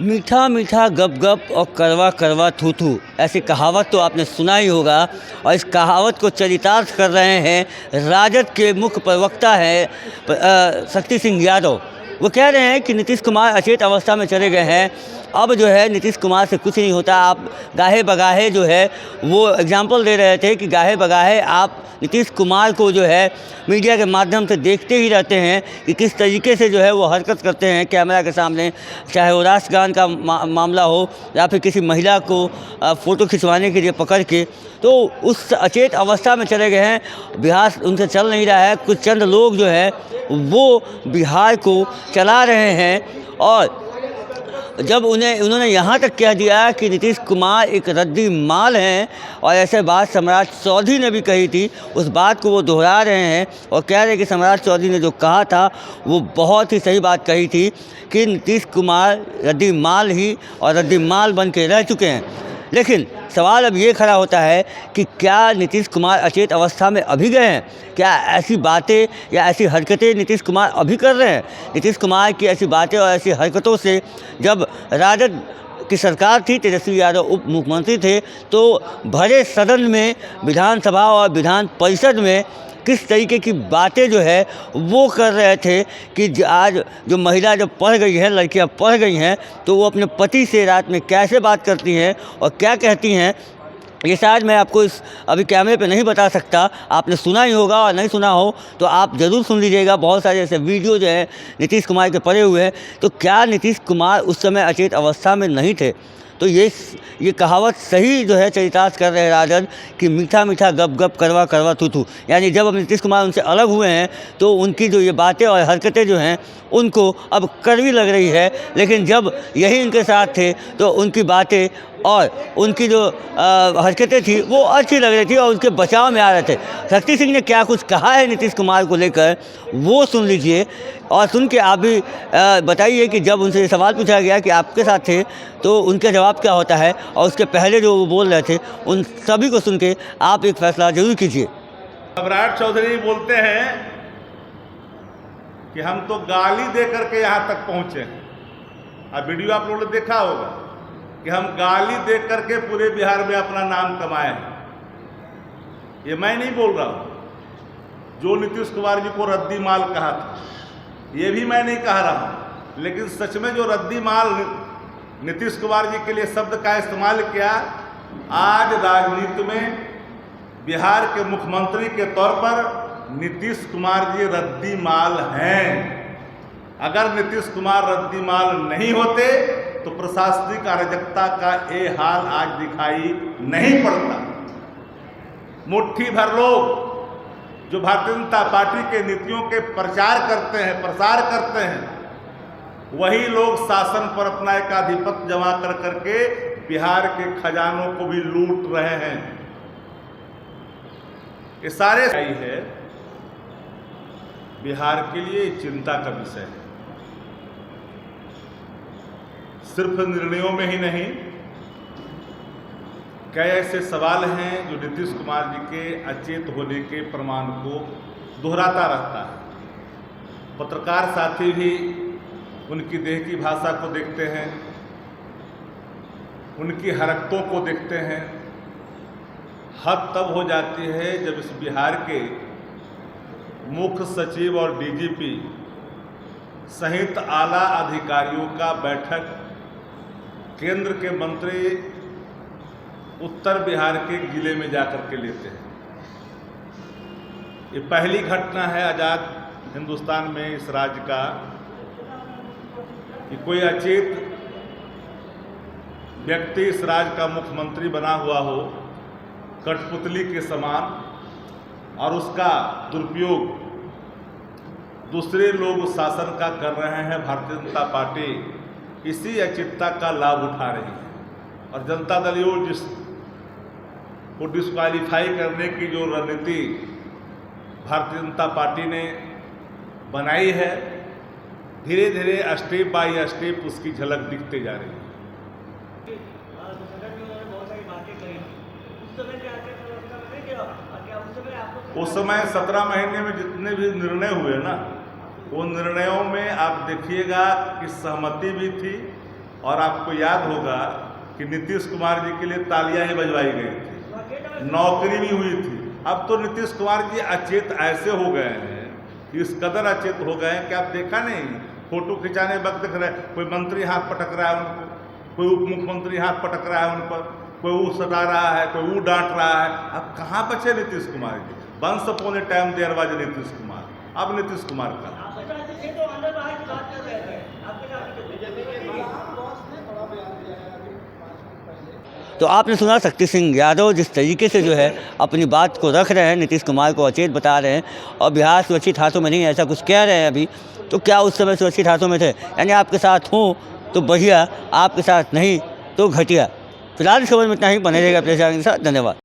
मीठा मीठा गप गप और कड़वा कड़वा थू थू, ऐसी कहावत तो आपने सुना ही होगा। और इस कहावत को चरितार्थ कर रहे हैं राजद के मुख्य प्रवक्ता हैं शक्ति सिंह यादव। वो कह रहे हैं कि नीतीश कुमार अचेत अवस्था में चले गए हैं। अब जो है नीतीश कुमार से कुछ नहीं होता। आप गाहे बगाहे जो है वो एग्जाम्पल दे रहे थे कि गाहे बगाहे आप नीतीश कुमार को जो है मीडिया के माध्यम से देखते ही रहते हैं कि किस तरीके से जो है वो हरकत करते हैं कैमरा के सामने, चाहे वो राष्ट्रगान का मामला हो या फिर किसी महिला को फ़ोटो खिंचवाने के लिए पकड़ के। तो उस अचेत अवस्था में चले गए हैं। बिहार उनसे चल नहीं रहा है। कुछ चंद लोग जो है वो बिहार को चला रहे हैं। और जब उन्होंने यहाँ तक कह दिया कि नीतीश कुमार एक रद्दी माल हैं, और ऐसे बात सम्राट चौधरी ने भी कही थी, उस बात को वो दोहरा रहे हैं और कह रहे हैं कि सम्राट चौधरी ने जो कहा था वो बहुत ही सही बात कही थी कि नीतीश कुमार रद्दी माल ही और रद्दी माल बन के रह चुके हैं। लेकिन सवाल अब ये खड़ा होता है कि क्या नीतीश कुमार अचेत अवस्था में अभी गए हैं? क्या ऐसी बातें या ऐसी हरकतें नीतीश कुमार अभी कर रहे हैं? नीतीश कुमार की ऐसी बातें और ऐसी हरकतों से जब राजद की सरकार थी, तेजस्वी यादव उप मुख्यमंत्री थे, तो भरे सदन में, विधानसभा और विधान परिषद में किस तरीके की बातें जो है वो कर रहे थे कि आज जो महिला जब पढ़ गई है, लड़कियां पढ़ गई हैं, तो वो अपने पति से रात में कैसे बात करती हैं और क्या कहती हैं, ये शायद मैं आपको इस अभी कैमरे पे नहीं बता सकता। आपने सुना ही होगा, और नहीं सुना हो तो आप ज़रूर सुन लीजिएगा। बहुत सारे ऐसे वीडियो जो है नीतीश कुमार के पड़े हुए हैं। तो क्या नीतीश कुमार उस समय अचेत अवस्था में नहीं थे? तो ये कहावत सही जो है चरितार्थ कर रहे हैं राजद कि मीठा मीठा गप गप कड़वा कड़वा थू थू। यानी जब अब नीतीश कुमार उनसे अलग हुए हैं तो उनकी जो ये बातें और हरकतें जो हैं उनको अब कड़वी लग रही है। लेकिन जब यही इनके साथ थे तो उनकी बातें और उनकी जो हरकतें थी वो अच्छी लग रही थी और उनके बचाव में आ रहे थे। शक्ति सिंह ने क्या कुछ कहा है नीतीश कुमार को लेकर, वो सुन लीजिए और सुन के आप भी बताइए कि जब उनसे सवाल पूछा गया कि आपके साथ थे तो उनका जवाब क्या होता है, और उसके पहले जो वो बोल रहे थे उन सभी को सुन के आप एक फैसला जरूर कीजिए। सम्राट चौधरी बोलते हैं कि हम तो गाली दे करके यहाँ तक पहुँचे। अब वीडियो आप लोगों ने देखा होगा कि हम गाली दे करके पूरे बिहार में अपना नाम कमाए हैं। ये मैं नहीं बोल रहा हूँ। जो नीतीश कुमार जी को रद्दी माल कहा था ये भी मैं नहीं कह रहा हूँ, लेकिन सच में जो रद्दी माल नीतीश कुमार जी के लिए शब्द का इस्तेमाल किया, आज राजनीति में बिहार के मुख्यमंत्री के तौर पर नीतीश कुमार जी रद्दी माल हैं। अगर नीतीश कुमार रद्दी माल नहीं होते तो प्रशासनिक अराजकता का ये हाल आज दिखाई नहीं पड़ता। मुट्ठी भर लोग जो भारतीय जनता पार्टी के नीतियों के प्रसार करते हैं, वही लोग शासन पर अपना एक आधिपत्य जमा कर करके बिहार के खजानों को भी लूट रहे हैं। ये सारे है बिहार के लिए चिंता का विषय है। सिर्फ निर्णयों में ही नहीं, कई ऐसे सवाल हैं जो नीतीश कुमार जी के अचेत होने के प्रमाण को दोहराता रहता है। पत्रकार साथी भी उनकी देह की भाषा को देखते हैं, उनकी हरकतों को देखते हैं। हद तब हो जाती है जब इस बिहार के मुख्य सचिव और डीजीपी सहित आला अधिकारियों का बैठक केंद्र के मंत्री उत्तर बिहार के जिले में जाकर के लेते हैं। ये पहली घटना है आज़ाद हिंदुस्तान में इस राज्य का कि कोई अचेत व्यक्ति इस राज्य का मुख्यमंत्री बना हुआ हो, कठपुतली के समान, और उसका दुरुपयोग दूसरे लोग शासन का कर रहे हैं। भारतीय जनता पार्टी इसी अचेतता का लाभ उठा रही है। और जनता दल को डिस्क्वालीफाई करने की जो रणनीति भारतीय जनता पार्टी ने बनाई है, धीरे धीरे स्टेप बाय स्टेप उसकी झलक दिखते जा रही है। उस समय 17 महीने में जितने भी निर्णय हुए ना, वो निर्णयों में आप देखिएगा कि सहमति भी थी और आपको याद होगा कि नीतीश कुमार जी के लिए तालियां ही बजवाई गई थी, नौकरी भी हुई थी। अब तो नीतीश कुमार जी अचेत ऐसे हो गए हैं, इस कदर अचेत हो गए हैं कि आप देखा नहीं, फोटो खिंचाने वक्त दिख रहे, कोई मंत्री हाथ पटक रहा है उनको, कोई उप मुख्यमंत्री हाथ पटक रहा है उन पर, कोई वो सटा रहा है, कोई वो डांट रहा है। अब कहाँ बचे Nitish Kumar ji? Once upon a time there was Nitish Kumar, अब नीतीश कुमार का तो आपने सुना शक्ति सिंह यादव जिस तरीके से जो है अपनी बात को रख रहे हैं, नीतीश कुमार को अचेत बता रहे हैं और बिहार सुरक्षित हाथों में नहीं है ऐसा कुछ कह रहे हैं अभी। तो क्या उस समय सुरक्षित हाथों में थे? यानी आपके साथ हूँ तो बढ़िया, आपके साथ नहीं तो घटिया। फिलहाल इस खबर में इतना ही। बने रहेगा अपने चैनल के साथ। धन्यवाद।